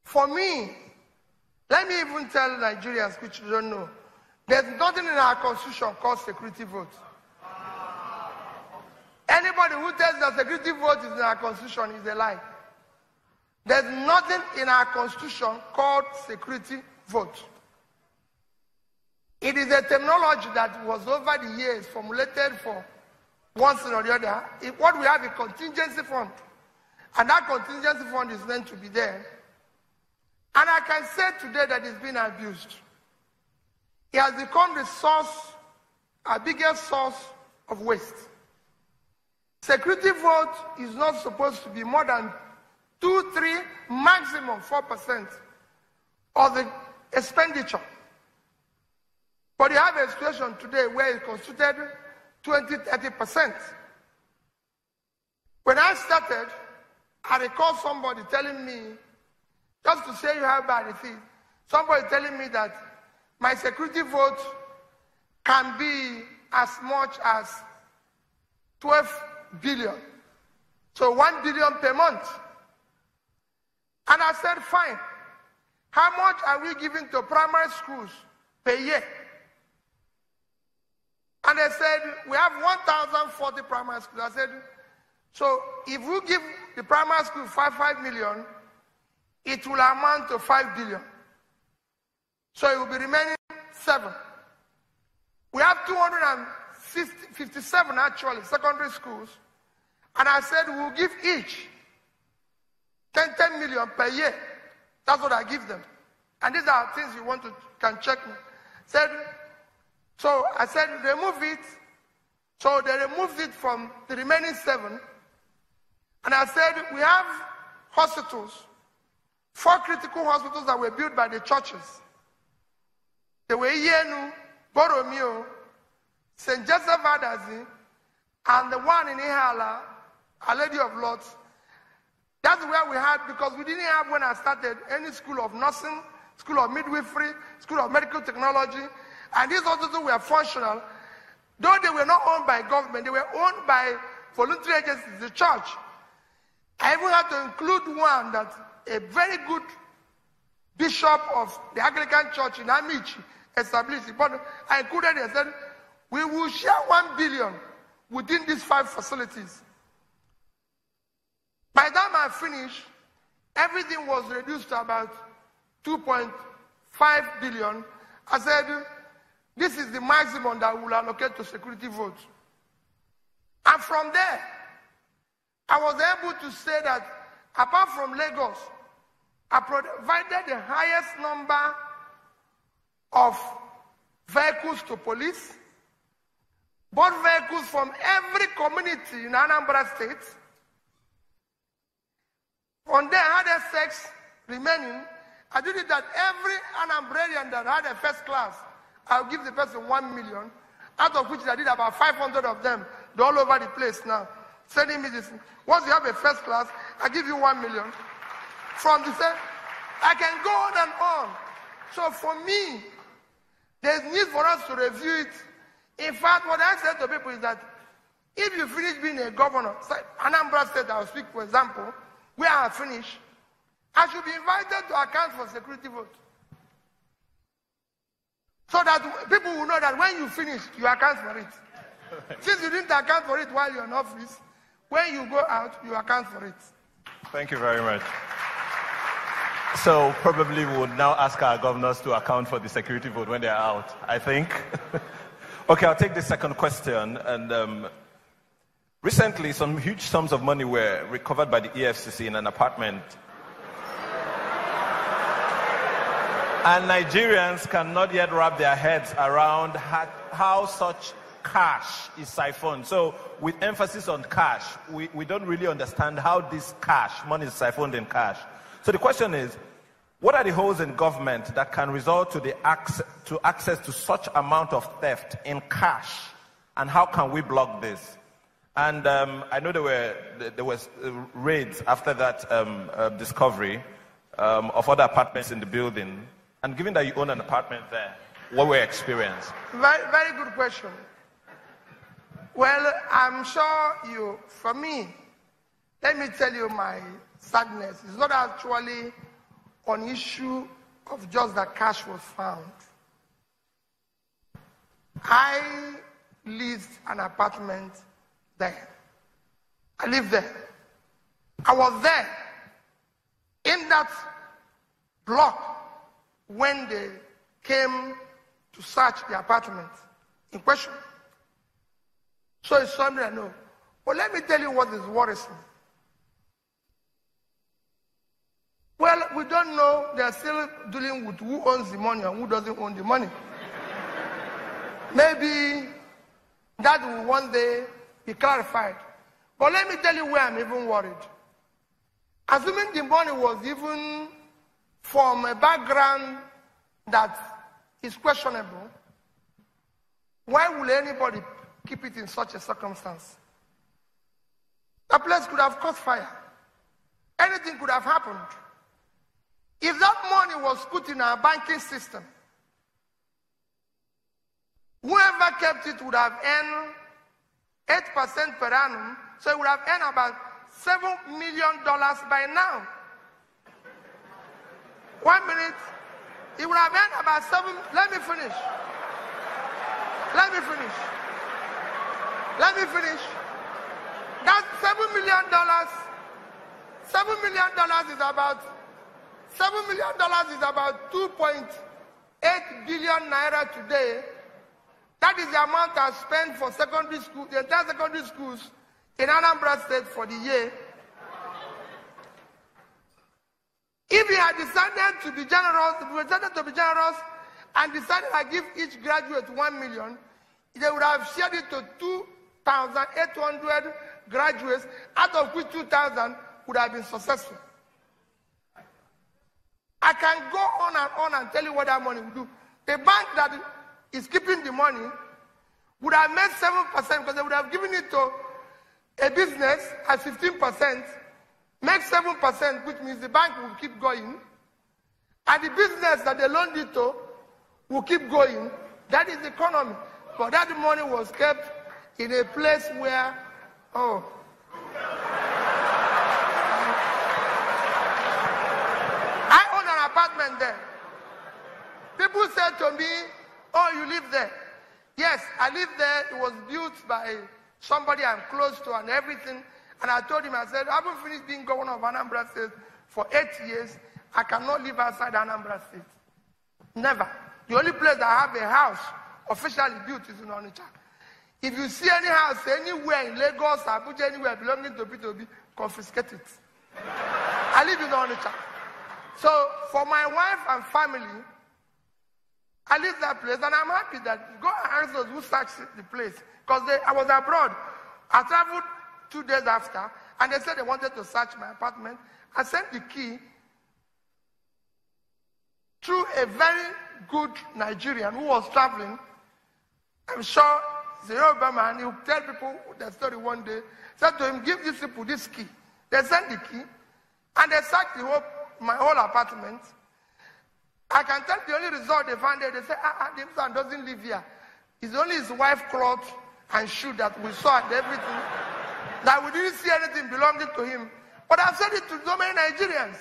For me, let me even tell Nigerians which you don't know, there's nothing in our constitution called security vote. Anybody who tells that security vote is in our constitution is a lie. There's nothing in our constitution called security vote. It is a terminology that was over the years formulated for one thing or the other. What we have is a contingency fund. And that contingency fund is meant to be there. And I can say today that it's been abused. It has become the source, our biggest source of waste. Security vote is not supposed to be more than 2, 3, maximum 4% of the expenditure. But you have a situation today where it constituted 20, 30%. When I started, I recall somebody telling me, just to say you have bad things, somebody telling me that my security vote can be as much as 12 billion. So 1 billion per month. And I said, fine. How much are we giving to primary schools per year? And they said, we have 1,040 primary schools. I said, so if we give the primary school 5 million, it will amount to 5 billion. So it will be remaining 7. We have 257 actually secondary schools. And I said, we'll give each 10 million per year. That's what I give them. And these are things you want to can check me. So I said, remove it. So they removed it from the remaining 7. And I said, we have hospitals, 4 critical hospitals that were built by the churches. They were Yenu, Boromeo, St. Joseph Adazi, and the one in Ihala, Our Lady of Lourdes. That's where we had, because we didn't have, when I started, any school of nursing, school of midwifery, school of medical technology. And these hospitals were functional. Though they were not owned by government, they were owned by voluntary agencies, the church. I even had to include one that a very good bishop of the Anglican Church in Amici established. But I included it and said, we will share 1 billion within these 5 facilities. By the time I finished, everything was reduced to about 2.5 billion. I said, this is the maximum that we will allocate to security votes. And from there, I was able to say that apart from Lagos, I provided the highest number of vehicles to police, both vehicles from every community in Anambra State. On there, I had a 6 remaining. I did it that every Anambrarian that had a first class, I'll give the person 1 million, out of which I did about 500 of them. They're all over the place now, sending me this. Once you have a first class, I give you 1 million. From the same, I can go on and on. So for me, there's need for us to review it. In fact, what I said to people is that if you finish being a governor, Anambra State, I'll speak for example, where I finish, I should be invited to account for security vote. So that people will know that when you finish, you account for it. Since you didn't account for it while you're in office, when you go out, you account for it. Thank you very much. So probably we would now ask our governors to account for the security vote when they're out, I think. Okay, I'll take the second question. And recently, some huge sums of money were recovered by the EFCC in an apartment. And Nigerians cannot yet wrap their heads around how such cash is siphoned. So with emphasis on cash, we don't really understand how this cash, money is siphoned in cash. So the question is, what are the holes in government that can result to access to such amount of theft in cash? And how can we block this? And I know there was raids after that discovery of other apartments in the building. And given that you own an apartment there, what were your experience? Very, very good question. Well, I'm sure for me, let me tell you my sadness. It's not actually on issue of just that cash was found. I leased an apartment there. I lived there. I was there in that block when they came to search the apartment in question. So it's something I know. But let me tell you what is worrisome. Well, we don't know. They're still dealing with who owns the money and who doesn't own the money. Maybe that will one day be clarified. But let me tell you where I'm even worried. Assuming the money was even from a background that is questionable, why will anybody keep it in such a circumstance? The place could have caught fire. Anything could have happened. If that money was put in our banking system, whoever kept it would have earned 8% per annum, so it would have earned about $7 million by now. 1 minute, it would have earned about let me finish. That's $7 million. $7 million is about 2.8 billion naira today. That is the amount I spent for secondary school, the entire secondary schools in Anambra State for the year. If we had decided to be generous, and decided to give each graduate 1 million, they would have shared it to 2,800 graduates, out of which 2,000 would have been successful. I can go on and tell you what that money will do. The bank that is keeping the money would have made 7% because they would have given it to a business at 15%, make 7%, which means the bank will keep going, and the business that they loaned it to will keep going. That is the economy. But that money was kept in a place where, I own an apartment there. People said to me, oh, you live there. Yes, I live there. It was built by somebody I'm close to and everything. And I told him, I said, I haven't finished being governor of Anambra State for 8 years. I cannot live outside Anambra State. Never. The only place that I have a house officially built is in Onitsha. If you see any house anywhere in Lagos, Abuja, anywhere belonging to P2B, confiscate it. I live in Onitsha. So for my wife and family, I live that place, and I'm happy that go and ask those who searched the place. Because I was abroad. I traveled 2 days after, and they said they wanted to search my apartment. I sent the key through a very good Nigerian who was traveling. I'm sure he's a Yoruba man. He will tell people the story one day. Said to him, give these people this key. They sent the key, and they searched my whole apartment. I can tell the only result they found there, they say, this man doesn't live here. It's only his wife's clothes and shoe that we saw and everything. That we didn't see anything belonging to him. But I've said it to so many Nigerians.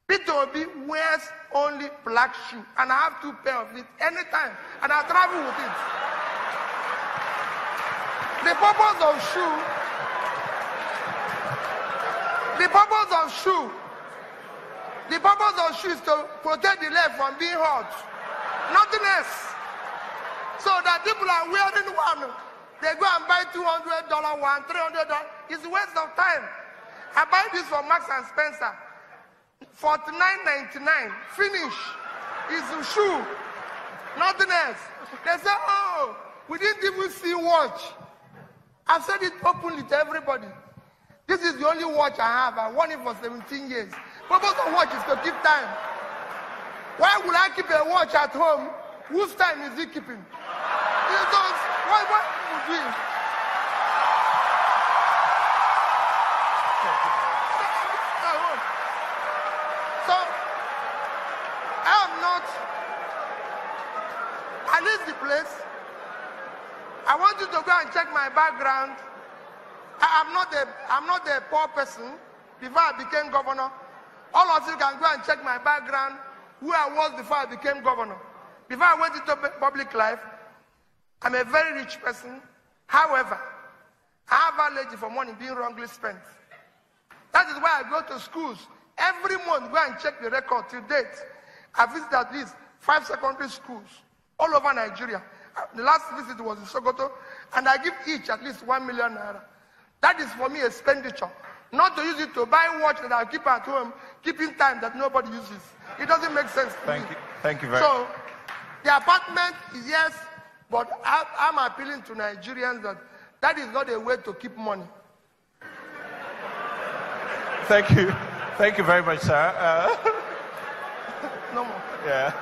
P2B wears only black shoe, and I have 2 pairs of it anytime, and I travel with it. The purpose of shoe is to protect the leg from being hot. Nothing else. So that people are wearing one. They go and buy $200 one, $300. It's a waste of time. I buy this from Marks and Spencer. $49.99. Finish. It's a shoe. Nothing else. They say, oh, we didn't even see watch. I've said it openly to everybody. This is the only watch I have. I won it for 17 years. Purpose of watch is to keep time. Why would I keep a watch at home? Whose time is he keeping? What are you doing? So, I leave the place. I want you to go and check my background. I'm not a poor person. Before I became governor, All of you can go and check my background, who I was before I became governor. Before I went into public life, I'm a very rich person. However, I have allergy for money being wrongly spent. That is why I go to schools. Every month, go and check the record till date. I visited at least 5 secondary schools all over Nigeria. The last visit was in Sokoto, and I give each at least 1 million naira. That is for me expenditure. Not to use it to buy watch that I keep at home, keeping time that nobody uses. It doesn't make sense to me. Thank you very much. So, the apartment is yes, but I'm appealing to Nigerians that that is not a way to keep money. Thank you. Thank you very much, sir. No more. Yeah.